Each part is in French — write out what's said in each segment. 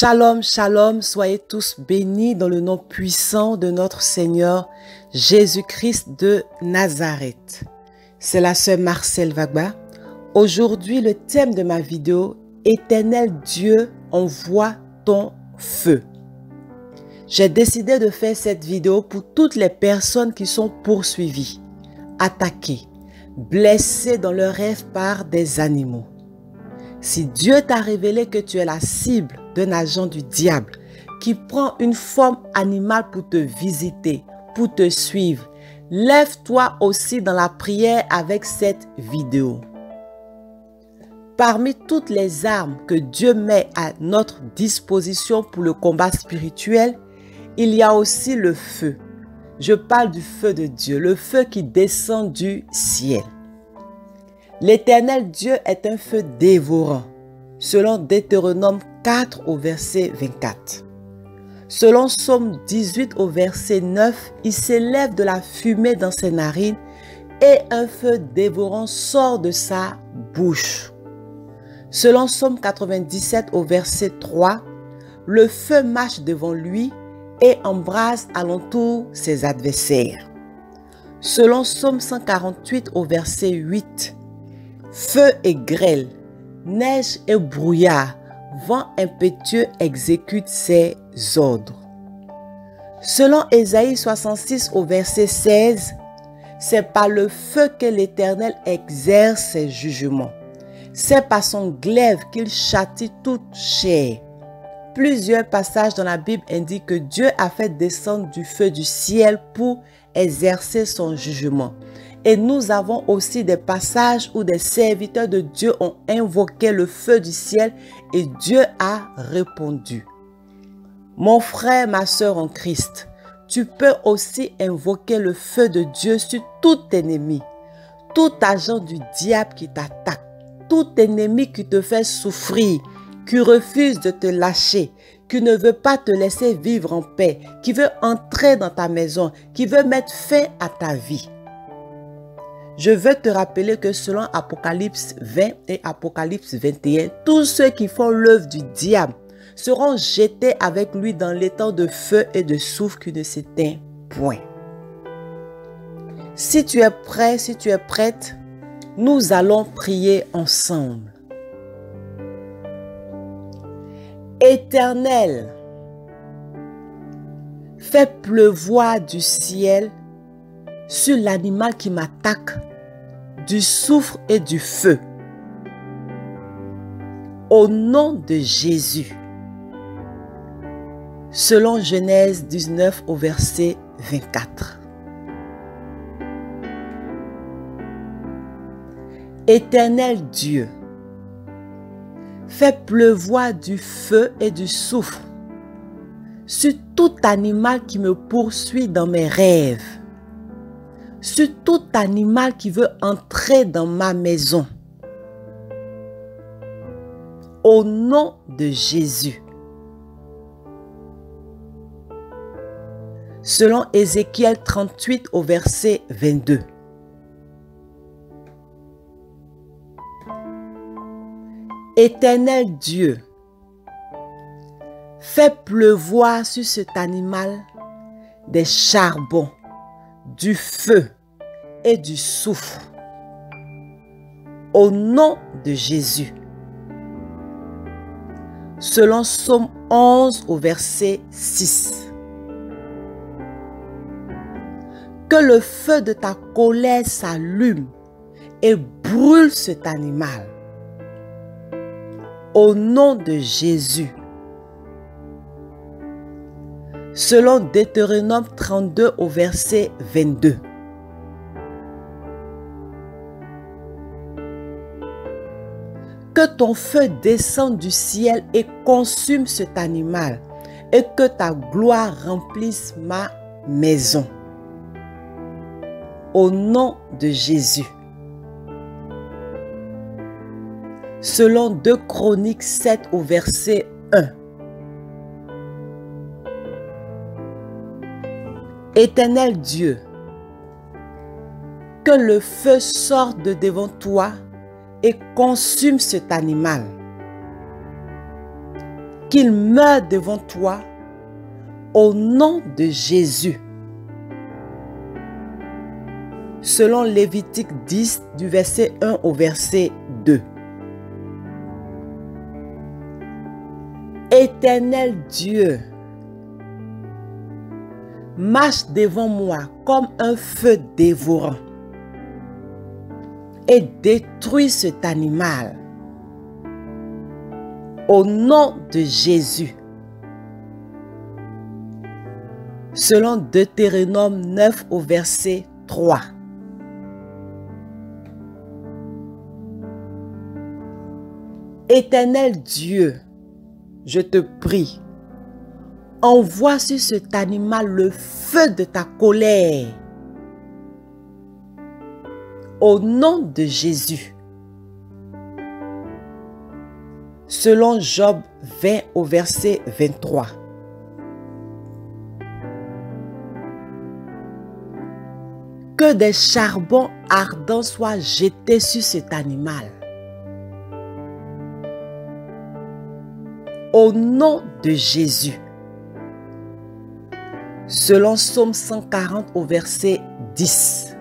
Shalom, shalom, soyez tous bénis dans le nom puissant de notre Seigneur Jésus-Christ de Nazareth. C'est la sœur Marcel Vagba. Aujourd'hui, le thème de ma vidéo, Éternel Dieu, envoie ton feu. J'ai décidé de faire cette vidéo pour toutes les personnes qui sont poursuivies, attaquées, blessées dans leurs rêves par des animaux. Si Dieu t'a révélé que tu es la cible d'un agent du diable qui prend une forme animale pour te visiter, pour te suivre, lève-toi aussi dans la prière avec cette vidéo. Parmi toutes les armes que Dieu met à notre disposition pour le combat spirituel, il y a aussi le feu. Je parle du feu de Dieu, le feu qui descend du ciel. L'Éternel Dieu est un feu dévorant, selon Deutéronome 4 au verset 24. Selon Psaume 18 au verset 9, il s'élève de la fumée dans ses narines et un feu dévorant sort de sa bouche. Selon Psaume 97 au verset 3, le feu marche devant lui et embrase alentour ses adversaires. Selon Psaume 148 au verset 8, feu et grêle, neige et brouillard, vent impétueux exécutent ses ordres. Selon Ésaïe 66 au verset 16, c'est par le feu que l'Éternel exerce ses jugements. C'est par son glaive qu'il châtie toute chair. Plusieurs passages dans la Bible indiquent que Dieu a fait descendre du feu du ciel pour exercer son jugement. Et nous avons aussi des passages où des serviteurs de Dieu ont invoqué le feu du ciel et Dieu a répondu. Mon frère, ma soeur en Christ, tu peux aussi invoquer le feu de Dieu sur tout ennemi, tout agent du diable qui t'attaque, tout ennemi qui te fait souffrir, qui refuse de te lâcher, qui ne veut pas te laisser vivre en paix, qui veut entrer dans ta maison, qui veut mettre fin à ta vie. Je veux te rappeler que selon Apocalypse 20 et Apocalypse 21, tous ceux qui font l'œuvre du diable seront jetés avec lui dans l'étang de feu et de soufre qui ne s'éteint point. Si tu es prêt, si tu es prête, nous allons prier ensemble. Éternel, fais pleuvoir du ciel sur l'animal qui m'attaque, du soufre et du feu. Au nom de Jésus. Selon Genèse 19 au verset 24. Éternel Dieu, fais pleuvoir du feu et du soufre sur tout animal qui me poursuit dans mes rêves, sur tout animal qui veut entrer dans ma maison. Au nom de Jésus. Selon Ézéchiel 38 au verset 22. Éternel Dieu, fais pleuvoir sur cet animal des charbons, du feu et du soufre. Au nom de Jésus. Selon Psaume 11 au verset 6. Que le feu de ta colère s'allume et brûle cet animal. Au nom de Jésus. Selon Deutéronome 32 au verset 22. Que ton feu descende du ciel et consume cet animal et que ta gloire remplisse ma maison. Au nom de Jésus. Selon 2 Chroniques 7 au verset 1. Éternel Dieu, que le feu sorte de devant toi et consume cet animal. qu'il meure devant toi au nom de Jésus. Selon Lévitique 10 du verset 1 au verset 2. Éternel Dieu, marche devant moi comme un feu dévorant et détruis cet animal. Au nom de Jésus. Selon Deutéronome 9 au verset 3. Éternel Dieu, je te prie, envoie sur cet animal le feu de ta colère. Au nom de Jésus. Selon Job 20 au verset 23. Que des charbons ardents soient jetés sur cet animal. Au nom de Jésus. Selon Psaume 140 au verset 10.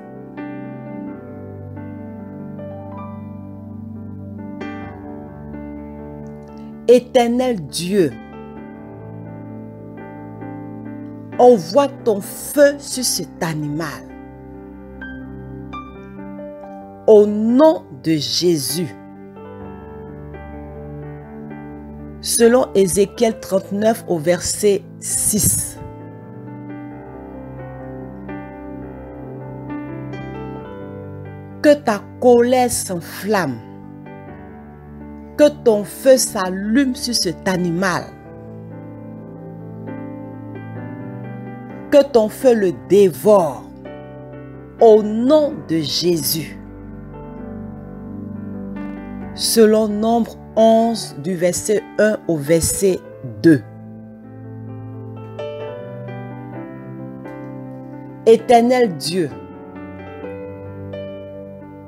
Éternel Dieu, envoie ton feu sur cet animal. Au nom de Jésus. Selon Ézéchiel 39 au verset 6. Que ta colère s'enflamme. Que ton feu s'allume sur cet animal. Que ton feu le dévore. Au nom de Jésus. Selon Nombre 11 du verset 1 au verset 2. Éternel Dieu,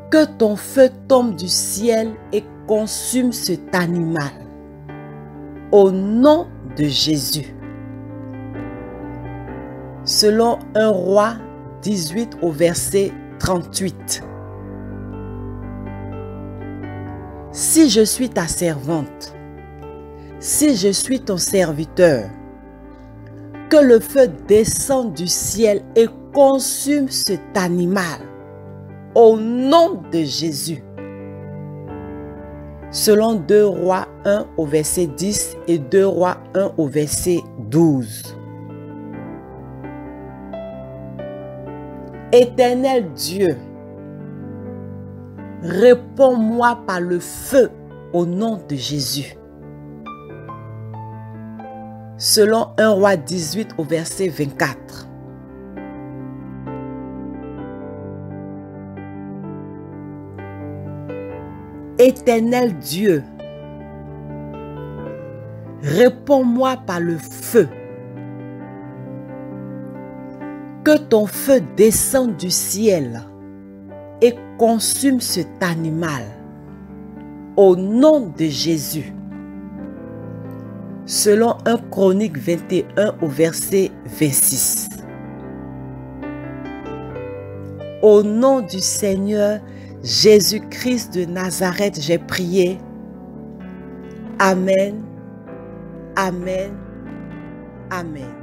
que ton feu tombe du ciel et consume cet animal. Au nom de Jésus. Selon 1 Roi 18 au verset 38. Si je suis ta servante, si je suis ton serviteur, que le feu descende du ciel et consume cet animal. Au nom de Jésus. Selon 2 Rois 1 au verset 10 et 2 Rois 1 au verset 12. Éternel Dieu, réponds-moi par le feu au nom de Jésus. Selon 1 Roi 18 au verset 24. Éternel Dieu, réponds-moi par le feu. Que ton feu descende du ciel et consume cet animal. Au nom de Jésus. Selon 1 Chronique 21 au verset 26. Au nom du Seigneur Jésus-Christ de Nazareth, j'ai prié. Amen. Amen. Amen.